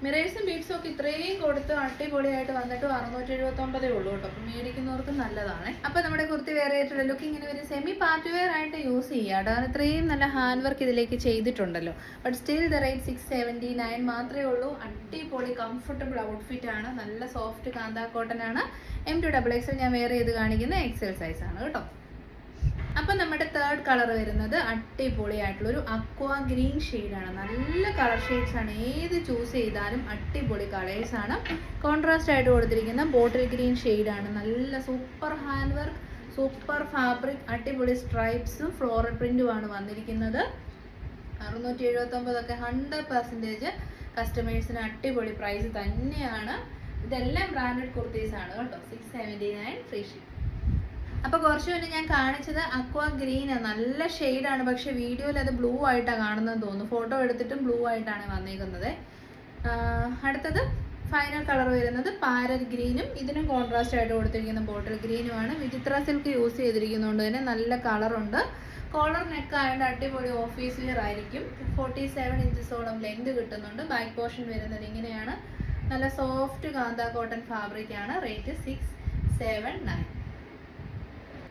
[SPEAKER 1] മിറേഴ്സും ബീഡ്സും ഒക്കെ ഇത്രയും കൊടുത്ത് അടിപൊളിയായിട്ട് വന്നിട്ട് 679 ഉള്ളൂ കേട്ടോ. അപ്പം മേടിക്കുന്നവർക്ക് നല്ലതാണ്. അപ്പം നമ്മുടെ കുർത്തി വെയർ ആയിട്ടുള്ള ലുക്ക് ഇങ്ങനെ ഒരു സെമി പാർട്ടി വെയർ ആയിട്ട് യൂസ് ചെയ്യാം കേട്ടോ. ഇത്രയും നല്ല ഹാൻഡ് വർക്ക് ഇതിലേക്ക് ചെയ്തിട്ടുണ്ടല്ലോ. ബട്ട് സ്റ്റിൽ ദ റേറ്റ് 679 മാത്രമേ ഉള്ളൂ. അടിപൊളി കംഫർട്ടബിൾ ഔട്ട്ഫിറ്റ് ആണ്. നല്ല സോഫ്റ്റ് കാന്താ കോട്ടൺ ആണ്. M2XXL ഞാൻ വെയർ ചെയ്ത് കാണിക്കുന്ന XL സൈസ് ആണ് കേട്ടോ. അപ്പം നമ്മുടെ തേർഡ് കളർ വരുന്നത് അടിപൊളിയായിട്ടുള്ള ഒരു അക്വാ ഗ്രീൻ ഷെയ്ഡാണ്. നല്ല കളർ ഷെയ്ഡ്സ് ആണ്. ഏത് ചൂസ് ചെയ്താലും അടിപൊളി കളേഴ്സ് ആണ്. കോൺട്രാസ്റ്റ് ആയിട്ട് കൊടുത്തിരിക്കുന്ന ബോട്ടിൽ ഗ്രീൻ ഷെയ്ഡാണ്. നല്ല super hand work, super fabric, അടിപൊളി സ്ട്രൈപ്സും ഫ്ലോറൽ പ്രിന്റുമാണ് വന്നിരിക്കുന്നത്. 679 ഒക്കെ 100% കസ്റ്റമേഴ്സിന് അടിപൊളി പ്രൈസ് തന്നെയാണ്. ഇതെല്ലാം ബ്രാൻഡഡ് കുർത്തീസ് ആണ് കേട്ടോ. 679 ഫ്രീ ഷിപ്പ്. അപ്പോൾ കുറച്ച് മുന്നേ ഞാൻ കാണിച്ചത് അക്വാ ഗ്രീൻ, നല്ല ഷെയ്ഡാണ്. പക്ഷെ വീഡിയോയിൽ അത് ബ്ലൂ ആയിട്ടാണ് കാണുന്നതെന്ന് തോന്നുന്നു. ഫോട്ടോ എടുത്തിട്ടും ബ്ലൂ ആയിട്ടാണ് വന്നേക്കുന്നത്. അടുത്തത് ഫൈനൽ കളർ വരുന്നത് പാരറ്റ് ഗ്രീനും ഇതിനും കോൺട്രാസ്റ്റ് ആയിട്ട് കൊടുത്തിരിക്കുന്ന ബോട്ടിൽ ഗ്രീനുമാണ്. വിചിത്ര സിൽക്ക് യൂസ് ചെയ്തിരിക്കുന്നതുകൊണ്ട് തന്നെ നല്ല കളറുണ്ട്. കോളർ നെക്ക് ആയതുകൊണ്ട് അടിപൊളി ഓഫീസ് വെയർ ആയിരിക്കും. 47 ഇഞ്ചസോളം ലെങ്ത് കിട്ടുന്നുണ്ട്. ബാക്ക് പോർഷൻ വരുന്നത് ഇങ്ങനെയാണ്. നല്ല സോഫ്റ്റ് കാന്താ കോട്ടൺ ഫാബ്രിക് ആണ്. റേറ്റ് 679.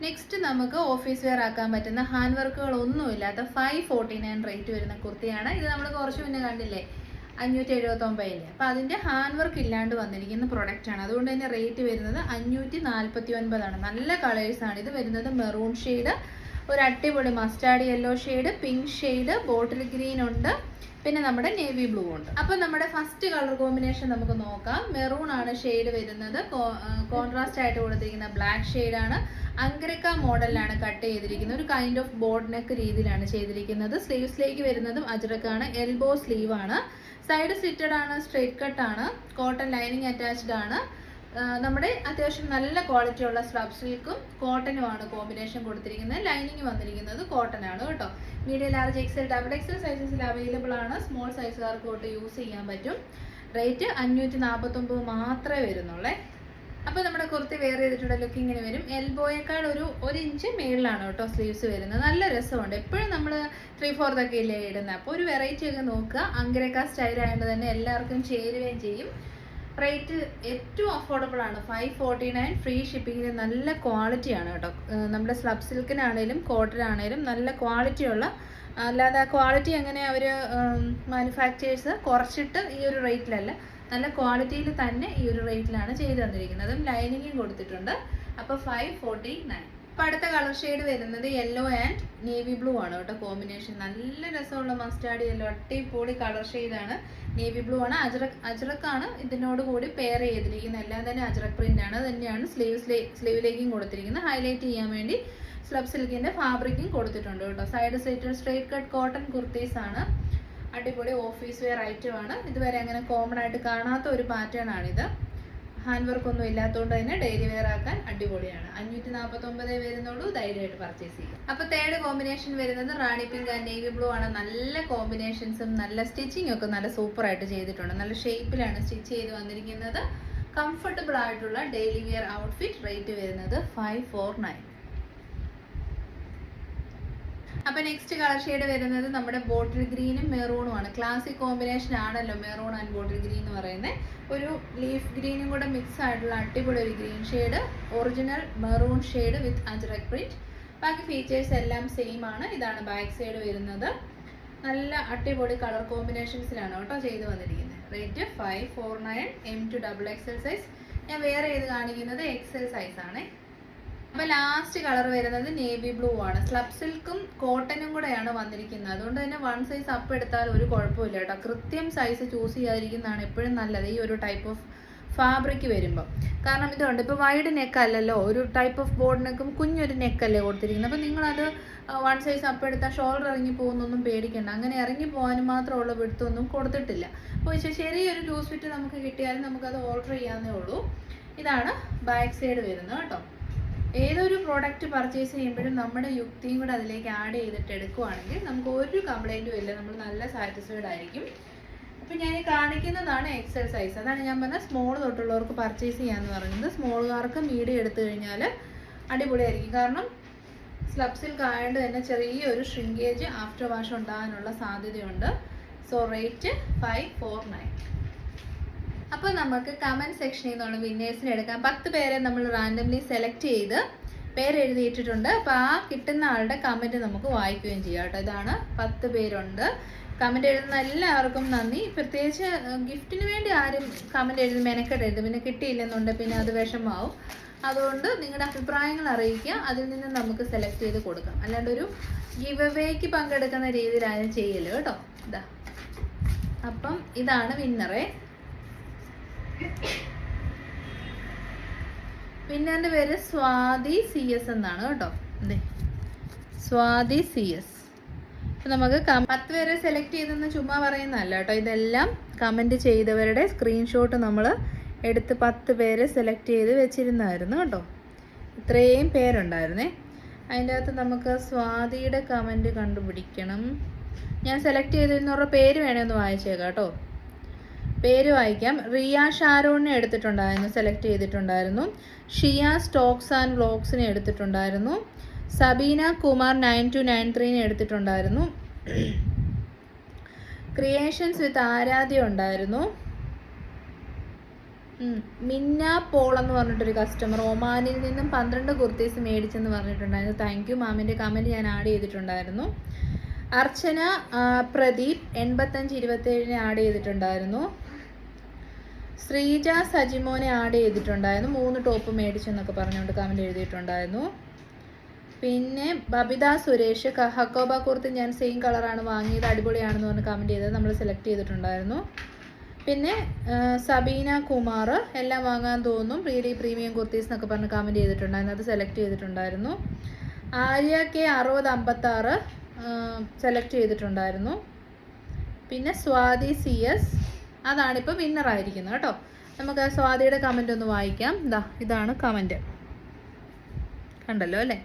[SPEAKER 1] നെക്സ്റ്റ് നമുക്ക് ഓഫീസ് വെയർ ആക്കാൻ പറ്റുന്ന ഹാൻഡ് വർക്കുകൾ ഒന്നുമില്ലാത്ത 549 റേറ്റ് വരുന്ന കുർത്തിയാണ്. ഇത് നമ്മൾ കുറച്ച് മുന്നേ കണ്ടില്ലേ 579. അപ്പം അതിൻ്റെ ഹാൻഡ് വർക്ക് ഇല്ലാണ്ട് വന്നിരിക്കുന്ന പ്രൊഡക്റ്റ് ആണ്. അതുകൊണ്ട് തന്നെ റേറ്റ് വരുന്നത് 549 ആണ്. നല്ല കളേഴ്സാണ്. ഇത് വരുന്നത് മെറൂൺ ഷെയ്ഡ്, ഒരു അടിപൊളി mustard yellow shade, pink shade, bottle green ഉണ്ട്, പിന്നെ നമ്മുടെ നേവി ബ്ലൂ ഉണ്ട്. അപ്പം നമ്മുടെ ഫസ്റ്റ് കളർ കോമ്പിനേഷൻ നമുക്ക് നോക്കാം. മെറൂൺ ആണ് ഷെയ്ഡ് വരുന്നത്. കോൺട്രാസ്റ്റ് ആയിട്ട് കൊടുത്തിരിക്കുന്ന ബ്ലാക്ക് ഷെയ്ഡാണ്. അങ്കരക്ക മോഡലിലാണ് കട്ട് ചെയ്തിരിക്കുന്നത്. ഒരു കൈൻഡ് ഓഫ് ബോർഡ് നെക്ക് രീതിയിലാണ് ചെയ്തിരിക്കുന്നത്. സ്ലീവ്സിലേക്ക് വരുന്നതും അജ്രക്കാണ്. എൽബോ സ്ലീവ് ആണ്. സൈഡ് സ്ലിറ്റഡ് ആണ്. സ്ട്രെയിറ്റ് കട്ട് ആണ്. കോട്ടൺ ലൈനിങ് അറ്റാച്ച്ഡ് ആണ്. നമ്മുടെ അത്യാവശ്യം നല്ല ക്വാളിറ്റി ഉള്ള സ്ലബ് സിൽക്കും കോട്ടനുമാണ് കോമ്പിനേഷൻ കൊടുത്തിരിക്കുന്നത്. ലൈനിങ് വന്നിരിക്കുന്നത് കോട്ടൺ ആണ് കേട്ടോ. മീഡിയം, ലാർജ്, XL, XXL സൈസസിൽ അവൈലബിൾ ആണ്. സ്മോൾ സൈസുകാർക്ക് തൊട്ട് യൂസ് ചെയ്യാൻ പറ്റും. റേറ്റ് 549 മാത്രമേ വരുന്നുള്ളേ. അപ്പോൾ നമ്മുടെ കുർത്തി വെയർ ചെയ്തിട്ടുള്ള ലുക്ക് ഇങ്ങനെ വരും. എൽബോയേക്കാൾ ഒരു ഇഞ്ച് മേളിലാണ് കേട്ടോ സ്ലീവ്സ് വരുന്നത്. നല്ല രസമുണ്ട്. എപ്പോഴും നമ്മൾ 3/4 ഒക്കെ ഇല്ലേ ഇടുന്നത്. അപ്പോൾ ഒരു വെറൈറ്റി ഒക്കെ നോക്കുക. അങ്കരക്ക സ്റ്റൈൽ ആയതുകൊണ്ട് തന്നെ എല്ലാവർക്കും ചേരുകയും ചെയ്യും. റേറ്റ് ഏറ്റവും അഫോർഡബിൾ ആണ്. 549 ഫ്രീ ഷിപ്പിങ്ങിന്. നല്ല ക്വാളിറ്റിയാണ് കേട്ടോ. നമ്മുടെ സ്ലബ് സിൽക്കിനാണേലും കോട്ടനാണേലും നല്ല ക്വാളിറ്റിയുള്ള, അല്ലാതെ ആ ക്വാളിറ്റി അങ്ങനെ അവർ മാനുഫാക്ചേഴ്സ് കുറച്ചിട്ട് ഈ ഒരു റേറ്റിലല്ല, നല്ല ക്വാളിറ്റിയിൽ തന്നെ ഈ ഒരു റേറ്റിലാണ് ചെയ്തു തന്നിരിക്കുന്നത്. ലൈനിങ്ങും കൊടുത്തിട്ടുണ്ട്. അപ്പോൾ 549. അപ്പോൾ അടുത്ത കളർ ഷെയ്ഡ് വരുന്നത് യെല്ലോ ആൻഡ് നേവി ബ്ലൂ ആണ് കേട്ടോ കോമ്പിനേഷൻ. നല്ല രസമുള്ള മസ്റ്റാർഡ് യെല്ലോ, അടിപൊളി കളർ ഷെയ്ഡാണ്. നേവി ബ്ലൂ ആണ്. അജ്രക്കാണ് ഇതിനോട് കൂടി പെയർ ചെയ്തിരിക്കുന്നത്. എല്ലാം തന്നെ അജ്രക് പ്രിന്റ് ആണ്. തന്നെയാണ് സ്ലീവിലേക്കും കൊടുത്തിരിക്കുന്നത്. ഹൈലൈറ്റ് ചെയ്യാൻ വേണ്ടി സ്ലബ് സിൽക്കിന്റെ ഫാബ്രിക്കും കൊടുത്തിട്ടുണ്ട് കേട്ടോ. Side straight cut cotton kurtis ആണ്. അടിപൊളി ഓഫീസ് വെയർ ഐറ്റം ആണ്. ഇതുവരെ അങ്ങനെ കോമൺ ആയിട്ട് കാണാത്ത ഒരു പാറ്റേൺ ആണിത്. ഹാൻഡ് വർക്ക് ഒന്നും ഇല്ലാത്തതുകൊണ്ട് തന്നെ ഡെയിലി വെയർ ആക്കാൻ അടിപൊളിയാണ്. 549 വരുന്നുള്ളൂ. ധൈര്യമായിട്ട് പർച്ചേസ് ചെയ്യാം. അപ്പോൾ തേർഡ് കോമ്പിനേഷൻ വരുന്നത് റാണി പിങ്ക് ആൻഡ് നേവി ബ്ലൂ ആണ്. നല്ല കോമ്പിനേഷൻസും നല്ല സ്റ്റിച്ചിങ് ഒക്കെ നല്ല സൂപ്പർ ആയിട്ട് ചെയ്തിട്ടുണ്ട്. നല്ല ഷേപ്പിലാണ് സ്റ്റിച്ച് ചെയ്ത് വന്നിരിക്കുന്നത്. കംഫർട്ടബിൾ ആയിട്ടുള്ള ഡെയിലി വെയർ ഔട്ട്ഫിറ്റ്. റേറ്റ് വരുന്നത് 549. അപ്പോൾ നെക്സ്റ്റ് കളർ ഷെയ്ഡ് വരുന്നത് നമ്മുടെ ബോട്ടിൽ ഗ്രീനും മെറൂണും ആണ്. ക്ലാസിക് കോമ്പിനേഷൻ ആണല്ലോ മെറൂൺ ആൻഡ് ബോട്ടിൽ ഗ്രീൻ എന്ന് പറയുന്നത്. ഒരു ലീഫ് ഗ്രീനും കൂടെ മിക്സ് ആയിട്ടുള്ള അടിപൊളി ഒരു green shade. Original maroon shade വിത്ത് അജ്രക് പ്രിന്റ്. ബാക്കി ഫീച്ചേഴ്സ് എല്ലാം സെയിം ആണ്. ഇതാണ് ബാക്ക് സൈഡ് വരുന്നത്. നല്ല അടിപൊളി കളർ കോമ്പിനേഷൻസിലാണ് കേട്ടോ ചെയ്ത് വന്നിരിക്കുന്നത്. റേറ്റ് 549. M2XXL size. ഞാൻ വെയർ ചെയ്ത് കാണിക്കുന്നത് XL സൈസ് ആണ്. അപ്പോൾ ലാസ്റ്റ് കളർ വരുന്നത് നേവി ബ്ലൂ ആണ്. സ്ലബ് സിൽക്കും കോട്ടനും കൂടെയാണ് വന്നിരിക്കുന്നത്. അതുകൊണ്ട് തന്നെ 1 സൈസ് അപ്പ് എടുത്താൽ ഒരു കുഴപ്പമില്ല കേട്ടോ. കൃത്യം സൈസ് ചൂസ് ചെയ്യാതിരിക്കുന്നതാണ് എപ്പോഴും നല്ലത് ഈ ഒരു ടൈപ്പ് ഓഫ് ഫാബ്രിക് വരുമ്പോൾ. കാരണം ഇതുണ്ട്, ഇപ്പോൾ വൈഡ് നെക്ക് അല്ലല്ലോ, ഒരു ടൈപ്പ് ഓഫ് ബോർഡ് നെക്കും കുഞ്ഞൊരു നെക്കല്ലേ കൊടുത്തിരിക്കുന്നത്. അപ്പോൾ നിങ്ങളത് 1 സൈസ് അപ്പ് എടുത്താൽ ഷോൾഡർ ഇറങ്ങി പോകുന്നൊന്നും പേടിക്കണ്ട. അങ്ങനെ ഇറങ്ങി പോകാനും മാത്രമുള്ള വിടുത്തൊന്നും കൊടുത്തിട്ടില്ല. അപ്പോൾ ചെറിയൊരു ലൂസ് ഫിറ്റ് നമുക്ക് കിട്ടിയാലും നമുക്കത് ഓൾട്ടർ ചെയ്യാവുന്നേ ഉള്ളൂ. ഇതാണ് ബാക്ക് സൈഡ് വരുന്നത് കേട്ടോ. ഏതൊരു പ്രോഡക്റ്റ് പർച്ചേസ് ചെയ്യുമ്പോഴും നമ്മുടെ യുക്തിയും കൂടെ അതിലേക്ക് ആഡ് ചെയ്തിട്ട് എടുക്കുവാണെങ്കിൽ നമുക്ക് ഒരു കംപ്ലൈൻറ്റും ഇല്ല, നമ്മൾ നല്ല സാറ്റിസ്ഫൈഡ് ആയിരിക്കും. അപ്പം ഞാൻ കാണിക്കുന്നതാണ് എക്സൽ സൈസ്. അതാണ് ഞാൻ പറഞ്ഞത് സ്മോൾ തൊട്ടുള്ളവർക്ക് പർച്ചേസ് ചെയ്യാമെന്ന് പറയുന്നത്. സ്മോളുകാർക്ക് മീഡിയം എടുത്തു കഴിഞ്ഞാൽ അടിപൊളിയായിരിക്കും. കാരണം സ്ലബ് സിൽക്ക് ആയതുകൊണ്ട് തന്നെ ചെറിയൊരു ഷ്രിങ്കേജ് ആഫ്റ്റർ വാഷ് ഉണ്ടാകാനുള്ള സാധ്യതയുണ്ട്. So rate 549. അപ്പോൾ നമുക്ക് കമൻറ്റ് സെക്ഷനിൽ നിന്നുള്ള വിന്നേഴ്സിനെ എടുക്കാം. 10 പേരെ നമ്മൾ റാൻഡംലി സെലക്ട് ചെയ്ത് പേരെഴുതിയിട്ടിട്ടുണ്ട്. അപ്പോൾ ആ കിട്ടുന്ന ആളുടെ കമൻറ്റ് നമുക്ക് വായിക്കുകയും ചെയ്യാം കേട്ടോ. ഇതാണ് 10 പേരുണ്ട്. കമൻറ്റ് എഴുതുന്ന എല്ലാവർക്കും നന്ദി. പ്രത്യേകിച്ച് ഗിഫ്റ്റിന് വേണ്ടി ആരും കമൻറ്റ് എഴുതി മെനക്കെടരുത്, പിന്നെ കിട്ടിയില്ലെന്നുണ്ട് പിന്നെ അത് വിഷമാവും. അതുകൊണ്ട് നിങ്ങളുടെ അഭിപ്രായങ്ങൾ അറിയിക്കുക, അതിൽ നിന്ന് നമുക്ക് സെലക്ട് ചെയ്ത് കൊടുക്കാം. അല്ലാണ്ട് ഒരു ഗിവ് അവേക്ക് പങ്കെടുക്കുന്ന രീതിയിൽ ആരും ചെയ്യല്ലോ കേട്ടോ. ഇതാ, അപ്പം ഇതാണ് വിന്നറെ. വിന്നറിൻ്റെ പേര് സ്വാതി CS എന്നാണ് കേട്ടോ. അതെ, സ്വാതി CS. അപ്പം നമുക്ക് 10 പേരെ സെലക്ട് ചെയ്തെന്ന് ചുമ്മാ പറയുന്നതല്ല കേട്ടോ. ഇതെല്ലാം കമൻറ്റ് ചെയ്തവരുടെ സ്ക്രീൻഷോട്ട് നമ്മൾ എടുത്ത് 10 പേരെ സെലക്ട് ചെയ്ത് വെച്ചിരുന്നായിരുന്നു കേട്ടോ. ഇത്രയും പേരുണ്ടായിരുന്നേ. അതിൻ്റെ അകത്ത് നമുക്ക് സ്വാതിയുടെ കമൻറ്റ് കണ്ടുപിടിക്കണം. ഞാൻ സെലക്ട് ചെയ്തിരുന്നവരുടെ പേര് വേണേ ഒന്ന് വായിച്ചേക്കാം കേട്ടോ. പേര് വായിക്കാം. റിയ ഷാരോണിനെ എടുത്തിട്ടുണ്ടായിരുന്നു, സെലക്ട് ചെയ്തിട്ടുണ്ടായിരുന്നു. ഷിയ സ്റ്റോക്സ് ആൻഡ് വ്ലോഗ്സിനെ എടുത്തിട്ടുണ്ടായിരുന്നു. സബീന കുമാർ 9293 എടുത്തിട്ടുണ്ടായിരുന്നു. ക്രിയേഷൻസ് വിത്ത് ആരാധ്യ ഉണ്ടായിരുന്നു. മിന്ന പോൾ എന്ന് പറഞ്ഞിട്ടൊരു കസ്റ്റമർ ഒമാനിൽ നിന്നും 12 കുർത്തീസ് മേടിച്ചെന്ന് പറഞ്ഞിട്ടുണ്ടായിരുന്നു. Thank you. മാമിൻ്റെ കമൻറ്റ് ഞാൻ ആഡ് ചെയ്തിട്ടുണ്ടായിരുന്നു. അർച്ചന പ്രദീപ് 8527 ആഡ് ചെയ്തിട്ടുണ്ടായിരുന്നു. ശ്രീജ സജിമോനെ ആഡ് ചെയ്തിട്ടുണ്ടായിരുന്നു. 3 ടോപ്പ് മേടിച്ചെന്നൊക്കെ പറഞ്ഞുകൊണ്ട് കമൻറ്റ് എഴുതിയിട്ടുണ്ടായിരുന്നു. പിന്നെ ബബിത സുരേഷ് ഹക്കോബ കുർത്തി ഞാൻ സെയിം കളറാണ് വാങ്ങിയത്, അടിപൊളിയാണെന്ന് പറഞ്ഞ് കമൻറ്റ് ചെയ്തത് നമ്മൾ സെലക്ട് ചെയ്തിട്ടുണ്ടായിരുന്നു. പിന്നെ സബീന കുമാർ എല്ലാം വാങ്ങാൻ തോന്നും റിയലി പ്രീമിയം കുർത്തീസ് എന്നൊക്കെ പറഞ്ഞ് കമൻറ്റ് ചെയ്തിട്ടുണ്ടായിരുന്നു, അത് സെലക്ട് ചെയ്തിട്ടുണ്ടായിരുന്നു. ആര്യ കെ 6056 സെലക്ട് ചെയ്തിട്ടുണ്ടായിരുന്നു. പിന്നെ സ്വാതി CS അതാണിപ്പോൾ വിന്നറായിരിക്കുന്നത് കേട്ടോ. നമുക്ക് സ്വാതിയുടെ കമൻറ്റ് ഒന്ന് വായിക്കാം. ഇതാണ് കമൻറ്റ്, കണ്ടല്ലോ അല്ലേ.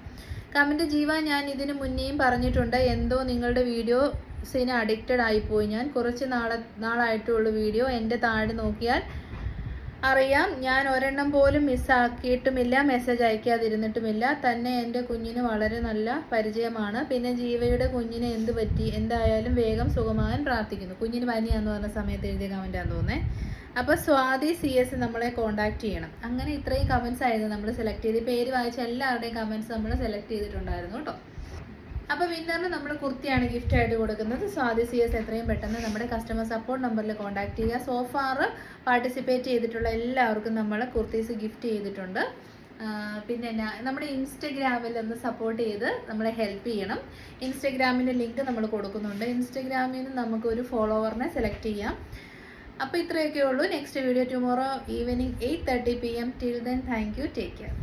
[SPEAKER 1] കമൻറ്റ് ജീവ, ഞാൻ ഇതിന് മുന്നേയും പറഞ്ഞിട്ടുണ്ട്, എന്തോ നിങ്ങളുടെ വീഡിയോസിന് അഡിക്റ്റഡ് ആയിപ്പോയി. ഞാൻ കുറച്ച് നാളായിട്ടുള്ള വീഡിയോ എൻ്റെ താഴെ നോക്കിയാൽ അറിയാം. ഞാൻ ഒരെണ്ണം പോലും മിസ്സാക്കിയിട്ടുമില്ല, മെസ്സേജ് അയക്കാതിരുന്നിട്ടുമില്ല. തന്നെ എൻ്റെ കുഞ്ഞിന് വളരെ നല്ല പരിചയമാണ്. പിന്നെ ജീവയുടെ കുഞ്ഞിന് എന്ത് പറ്റി, എന്തായാലും വേഗം സുഖമാകാൻ പ്രാർത്ഥിക്കുന്നു. കുഞ്ഞിന് പനിയാന്ന് പറഞ്ഞ സമയത്ത് എഴുതിയ കമൻറ്റാന്ന് തോന്നുന്നത്. അപ്പോൾ സ്വാതി CS നമ്മളെ കോൺടാക്ട് ചെയ്യണം. അങ്ങനെ ഇത്രയും കമൻറ്റ്സ് ആയിരുന്നു നമ്മൾ സെലക്ട് ചെയ്ത്. പേര് വായിച്ച എല്ലാവരുടെയും കമൻറ്റ്സ് നമ്മൾ സെലക്ട് ചെയ്തിട്ടുണ്ടായിരുന്നു കേട്ടോ. അപ്പോൾ വിന്നറിന് നമ്മൾ കുർത്തിയാണ് ഗിഫ്റ്റ് ആയിട്ട് കൊടുക്കുന്നത്. സ്വാതി CS എത്രയും പെട്ടെന്ന് നമ്മുടെ കസ്റ്റമർ സപ്പോർട്ട് നമ്പറിൽ കോൺടാക്ട് ചെയ്യുക. സോഫാർ പാർട്ടിസിപ്പേറ്റ് ചെയ്തിട്ടുള്ള എല്ലാവർക്കും നമ്മൾ കുർത്തീസ് ഗിഫ്റ്റ് ചെയ്തിട്ടുണ്ട്. പിന്നെ നമ്മുടെ ഇൻസ്റ്റഗ്രാമിൽ ഒന്ന് സപ്പോർട്ട് ചെയ്ത് നമ്മളെ ഹെൽപ്പ് ചെയ്യണം. ഇൻസ്റ്റഗ്രാമിൻ്റെ ലിങ്ക് നമ്മൾ കൊടുക്കുന്നുണ്ട്. ഇൻസ്റ്റഗ്രാമിൽ നിന്ന് നമുക്കൊരു ഫോളോവറിനെ സെലക്ട് ചെയ്യാം. അപ്പോൾ ഇത്രയൊക്കെ ഉള്ളൂ. Next video tomorrow evening 8:30 PM. Till then thank you, take care.